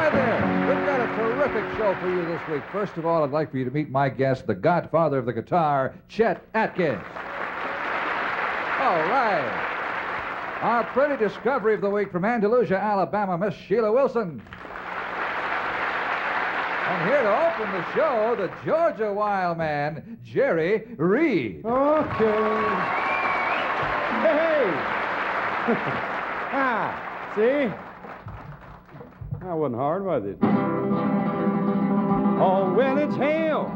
Hi there. We've got a terrific show for you this week. First of all, I'd like for you to meet my guest, the godfather of the guitar, Chet Atkins. All right. Our pretty discovery of the week from Andalusia, Alabama, Miss Sheila Wilson. And here to open the show, the Georgia Wild Man, Jerry Reed. Okay. Hey! See? That wasn't hard, was it? Oh, well, it's hell.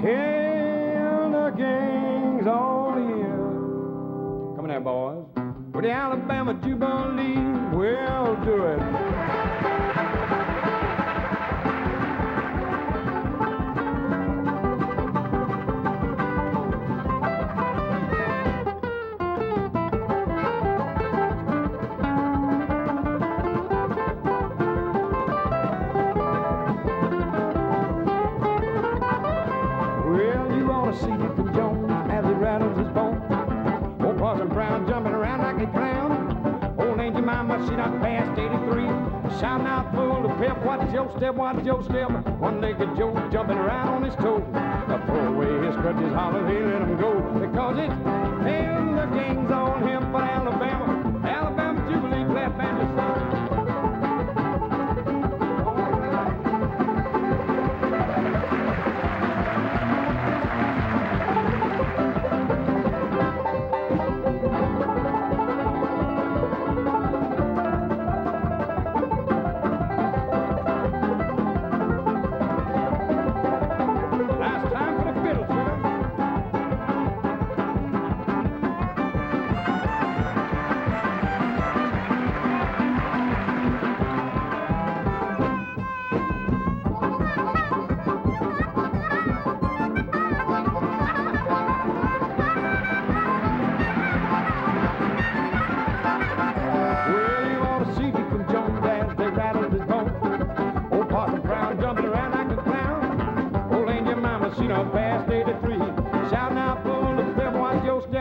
Hell, the gang's all here. Come on now, boys. With the Alabama Jubilee, we'll do it. Well, you ought to see Deacon Jones as he rattles his bone. Old Parson Brown jumping around like a clown. Old Aunt Jemima, she done passed 83. Shouting out full of pep, watch your step, watch your step. One-legged Joe jumping around on his toes. Throw away his crutches, holler, hey, let him go. Because it's hell, the gang's on him for Alabama. Alabama Jubilee, clap banjo song.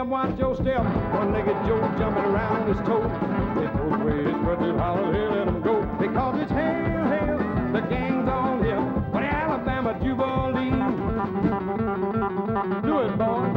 Watch your step, one-legged Joe jumping around on his toes. They throw away his crutches, holler, hey, let him go. Because it's hell, hell, the gang's on him for the Alabama Jubilee. Do it, boy.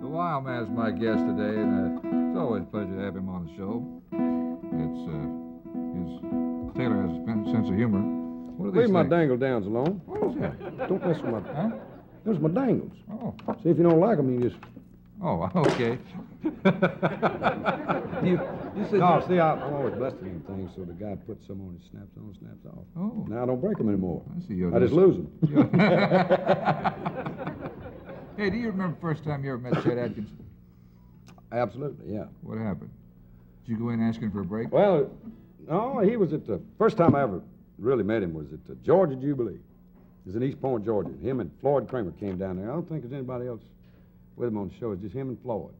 The Wild Man's my guest today, and it's always a pleasure to have him on the show. Taylor has a sense of humor. What are these Leave my things? dangle downs alone. What is that? Don't mess with my... Huh? Those are my dangles. Oh. See, if you don't like them, you just... Oh, okay. you said... No, see, I'm always blessed in things, so the guy puts some on, he snaps on, snaps off. Oh. Now I don't break them anymore. I see you. I just lose them. Hey, do you remember the first time you ever met Chet Atkins? Absolutely, yeah. What happened? Did you go in asking for a break? Well, no, he was at the... First time I ever really met him was at the Georgia Jubilee. It was in East Point, Georgia. Him and Floyd Kramer came down there. I don't think there's anybody else with him on the show. It's just him and Floyd.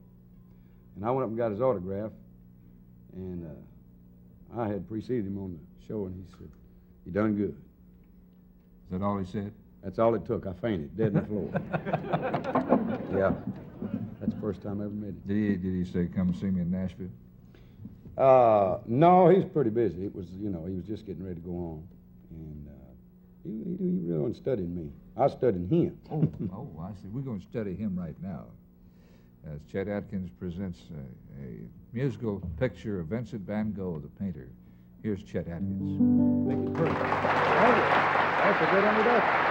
And I went up and got his autograph, and I had preceded him on the show, and he said, "You done good." Is that all he said? That's all it took. I fainted, dead on the floor. Yeah. That's the first time I ever met him. Did he say, come see me in Nashville? No, he was pretty busy. It was, he was just getting ready to go on. And he really wasn't studying me. I was studying him. Oh, I see. We're going to study him right now. As Chet Atkins presents a musical picture of Vincent van Gogh, the painter. Here's Chet Atkins. Make it perfect. Thank you. That's a good introduction.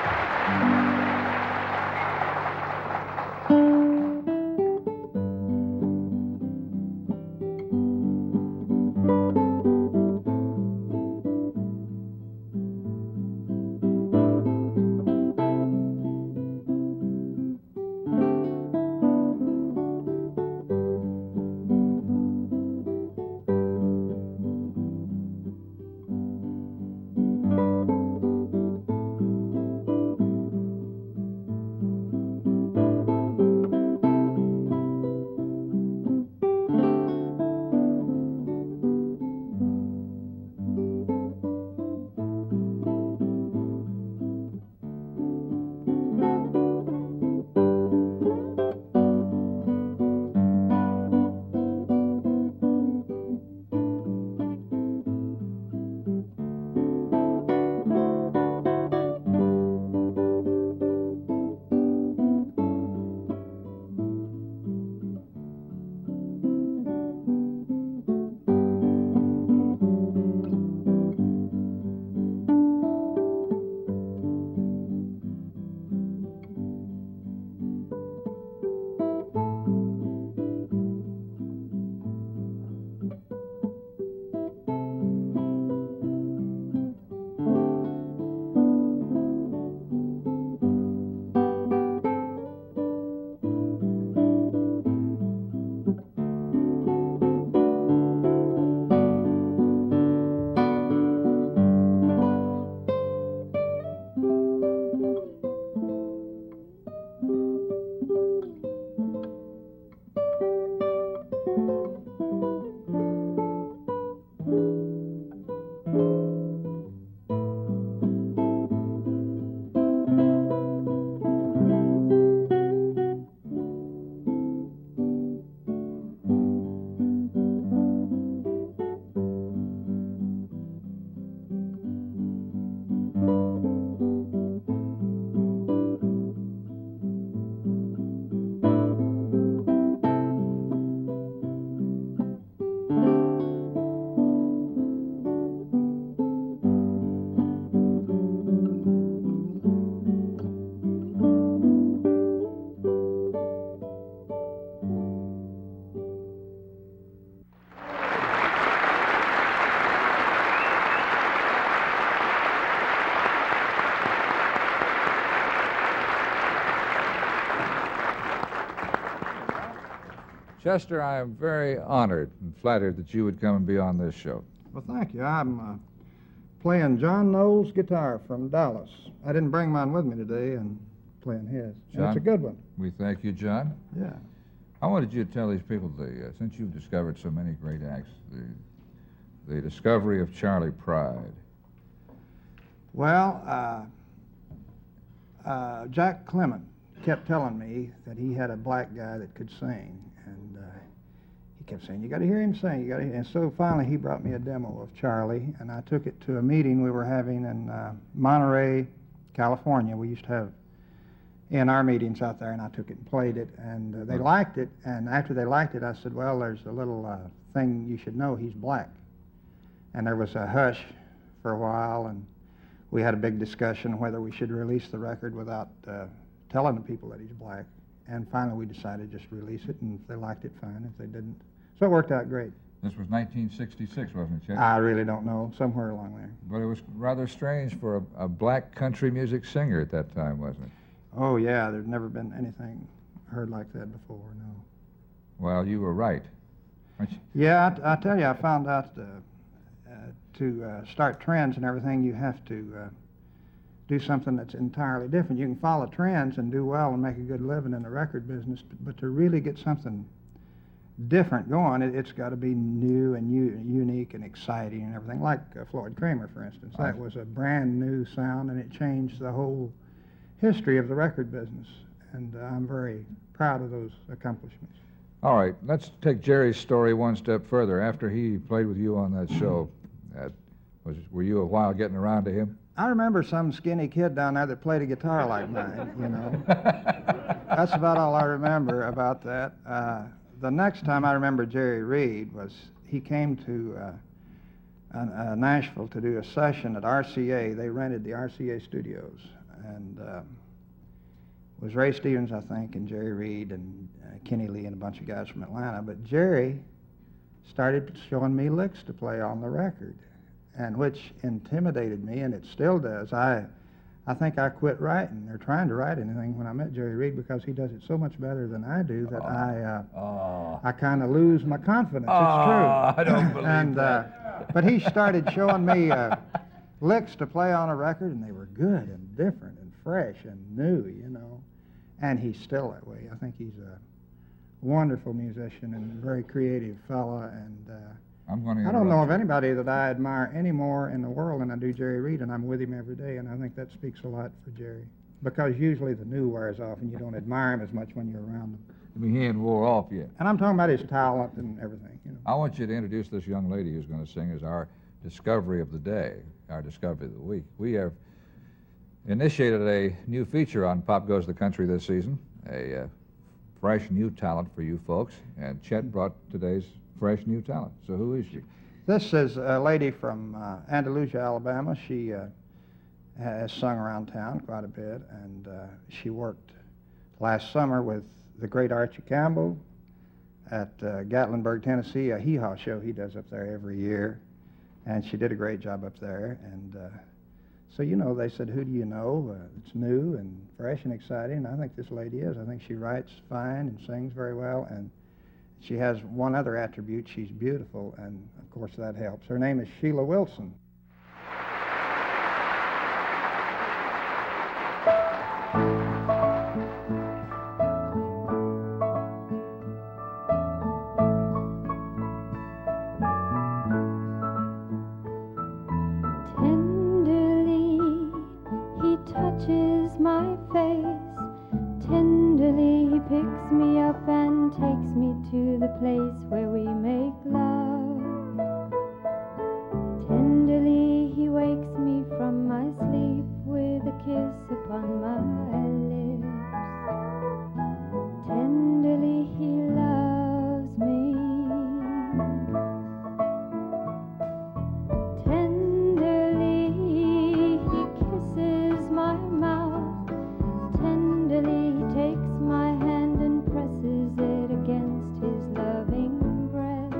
Chester, I am very honored and flattered that you would come and be on this show. Well, thank you. I'm playing John Knowles' guitar from Dallas. I didn't bring mine with me today, and playing his. And it's a good one. We thank you, John. Yeah. I wanted you to tell these people, since you've discovered so many great acts, the discovery of Charlie Pride. Well, Jack Clement kept telling me that he had a black guy that could sing, and he kept saying, "You got to hear him sing. You got to." And so finally, he brought me a demo of Charlie, and I took it to a meeting we were having in Monterey, California. We used to have in our meetings out there, and I took it and played it, and they liked it. And after they liked it, I said, "Well, there's a little thing you should know. He's black." And there was a hush for a while, and we had a big discussion whether we should release the record without telling the people that he's black. And finally, we decided just release it, and if they liked it, fine. If they didn't, so it worked out great. This was 1966, wasn't it, Chet? I really don't know, somewhere along there. But it was rather strange for a black country music singer at that time, wasn't it? Oh, yeah, there's never been anything heard like that before, no. Well, you were right, aren't you? Yeah, I tell you, I found out to start trends and everything, you have to do something that's entirely different. You can follow trends and do well and make a good living in the record business, but to really get something different going, it's got to be new and unique and exciting and everything, like Floyd Kramer, for instance. That was a brand new sound, and it changed the whole history of the record business, and I'm very proud of those accomplishments. All right, let's take Jerry's story one step further. After he played with you on that show, were you a while getting around to him? I remember some skinny kid down there that played a guitar like mine, you know. That's about all I remember about that. The next time I remember Jerry Reed was he came to Nashville to do a session at RCA. They rented the RCA studios, and it was Ray Stevens, I think, and Jerry Reed and Kenny Lee and a bunch of guys from Atlanta. But Jerry started showing me licks to play on the record, and which intimidated me, and it still does. I think I quit writing or trying to write anything when I met Jerry Reed, because he does it so much better than I do that I kind of lose my confidence. It's true. I don't believe that. But he started showing me licks to play on a record, and they were good and different and fresh and new, you know. And he's still that way. I think he's a wonderful musician and a very creative fella, and I don't know of anybody that I admire any more in the world than I do Jerry Reed, and I'm with him every day, and I think that speaks a lot for Jerry, because usually the new wears off and you don't admire him as much when you're around him. I mean, he ain't wore off yet. And I'm talking about his talent and everything, you know. I want you to introduce this young lady who's going to sing as our discovery of the day, our discovery of the week. We have initiated a new feature on Pop Goes the Country this season, a fresh new talent for you folks, and Chet brought today's fresh new talent. So who is she? This is a lady from Andalusia, Alabama. She has sung around town quite a bit, and she worked last summer with the great Archie Campbell at Gatlinburg, Tennessee, a hee-haw show he does up there every year, and she did a great job up there. And so, you know, they said, who do you know? It's new and fresh and exciting, and I think this lady is. I think she writes fine and sings very well, and she has one other attribute. She's beautiful, and of course that helps. Her name is Sheila Wilson. Tenderly he touches my face. Tenderly he picks me up and takes me to the place where we make love. Tenderly he wakes me from my sleep with a kiss upon my lips. Tenderly he loves me. Tenderly he kisses my mouth. Tenderly he takes my hand and presses it against his loving breast.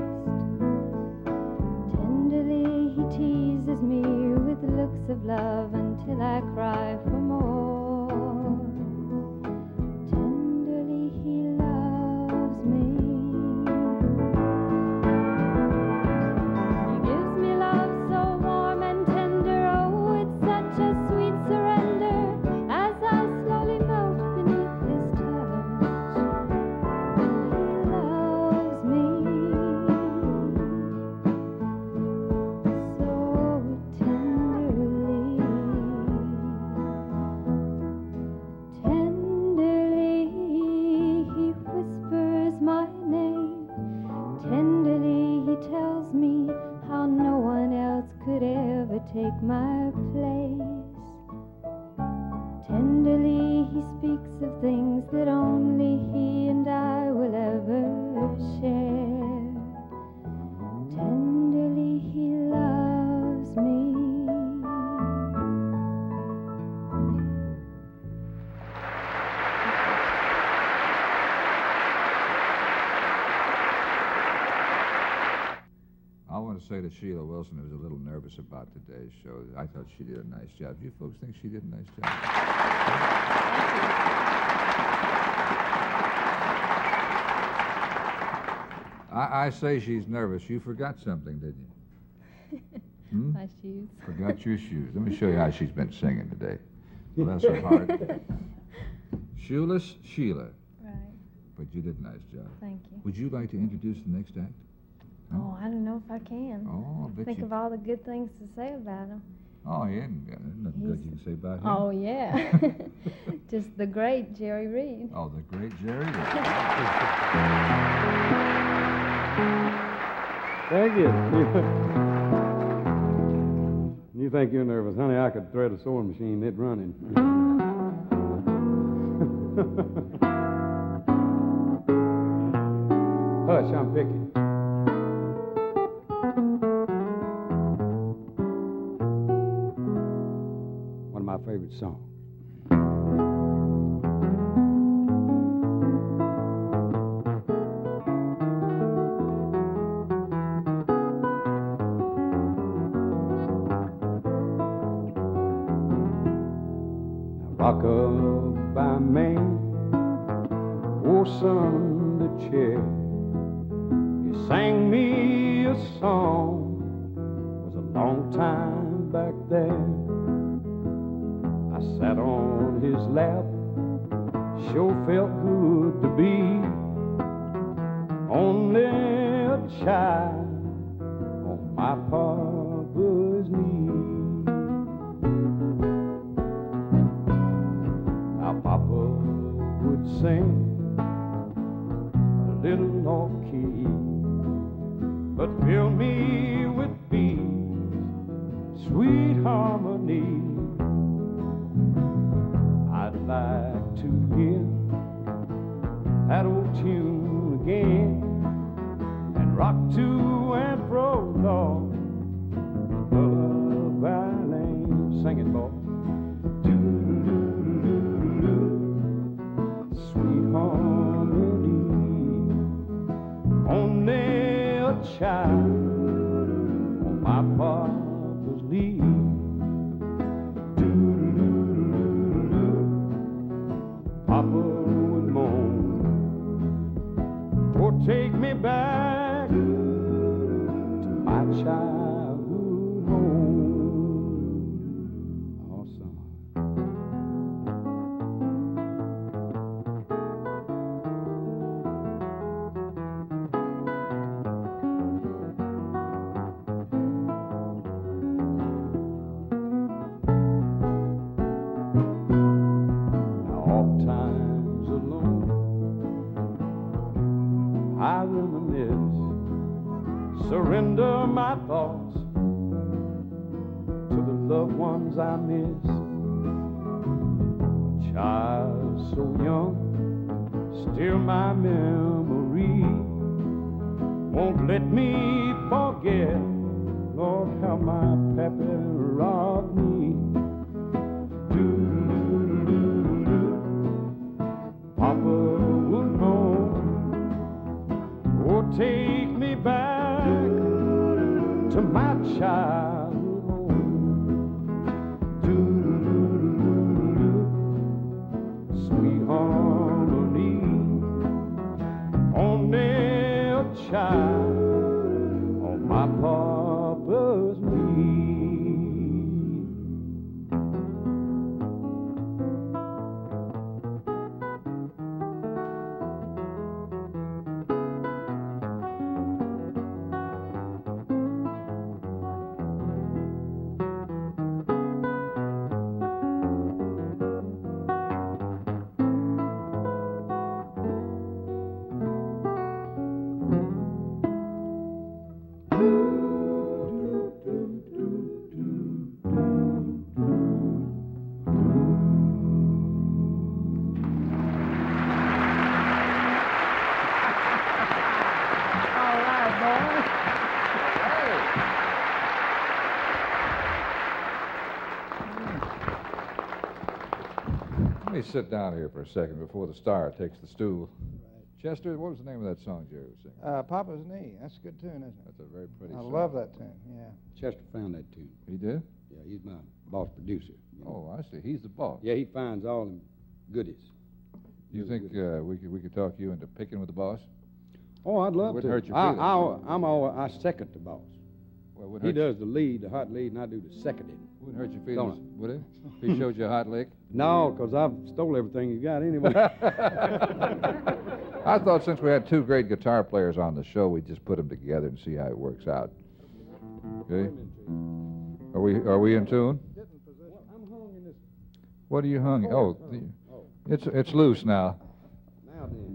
Tenderly he teases me with looks of love until I cry for more. Tenderly he loves me. of things that only he and I will ever share. Tenderly he loves me. I want to say to Sheila Wilson, who was a little nervous about today's show, I thought she did a nice job. Do you folks think she did a nice job? I say she's nervous. You forgot something, didn't you? My shoes. Forgot your shoes. Let me show you how she's been singing today. Bless her heart. Shoeless Sheila. Right. But you did a nice job. Thank you. Would you like to introduce the next act? Huh? Oh, I don't know if I can. Oh, I bet Think you... of all the good things to say about him. Oh, yeah, nothing good you can say about him. Oh, yeah. Just the great Jerry Reed. Oh, the great Jerry Reed. Thank you. You think you're nervous. Honey, I could thread a sewing machine, it running. Hush, I'm picky. One of my favorite songs. Rock-a-by man, oh, son, the chair. He sang me a song, was a long time back there. I sat on his lap, sure felt good to be only a child on my papa's knee. Papa would sing a little off key, but fill me with beats, sweet harmony. I'd like to hear that old tune again and rock to and fro, Lord. Lullaby lane, sing it, boy. Only a child on my papa's knee. Papa would moan, oh, take me back to my childhood home. Oh, son. I reminisce, surrender my thoughts to the loved ones I miss. A child so young, still my memory won't let me forget, Lord, how my pappy rocked me. Papa would know, oh, take me back to my childhood home. Sweet harmony, only a child on my papa's knee. me sit down here for a second before the star takes the stool. Chester, what was the name of that song Jerry was singing? Papa's Knee. That's a good tune, isn't it? That's a very pretty I song. love that tune, yeah. Chester found that tune. He did? Yeah, he's my boss producer. you know. Oh, I see. He's the boss. Yeah, he finds all them goodies. Do you think we could talk you into picking with the boss? Oh, I'd love Wouldn't to. hurt your feelings. I second the boss. Well, wouldn't He hurt does the lead, the hot lead, and I do the seconding. Wouldn't hurt your Don't feelings, would it? If he showed you a hot lick? No, because I've stole everything you got anyway. I thought since we had two great guitar players on the show, we'd just put them together and see how it works out. Okay? Are we in tune? I'm hung in this. What are you hung? Oh, it's loose now. Now then.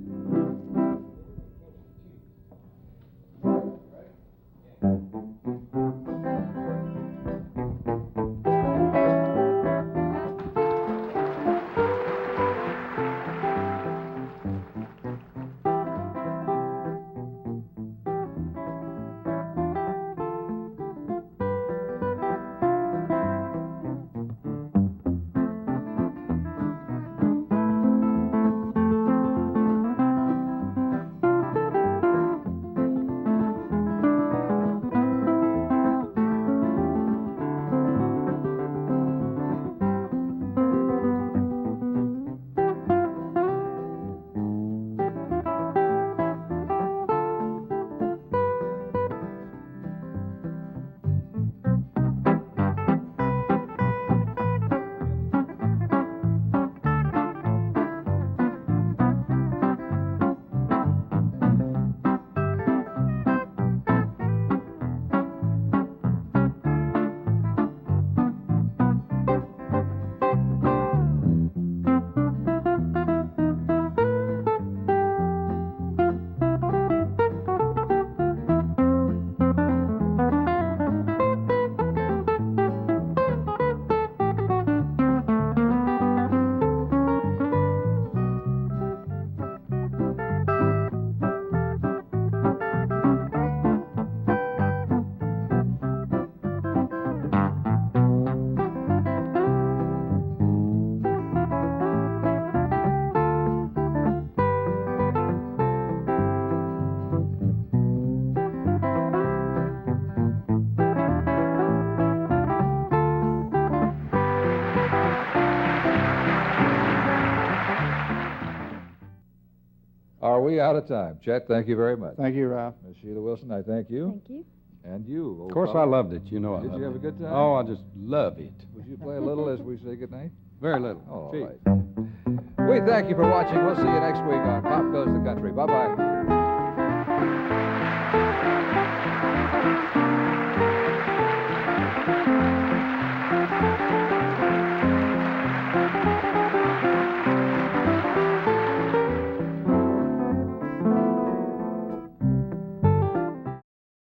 Are we out of time? Chet, thank you very much. Thank you, Ralph. Miss Sheila Wilson, I thank you. Thank you. And you. Of course, I loved it. You know I Did loved you have it. a good time? Oh, I just love it. Would you play a little as we say goodnight? Very little. All Gee. right. We thank you for watching. We'll see you next week on Pop Goes the Country. Bye-bye.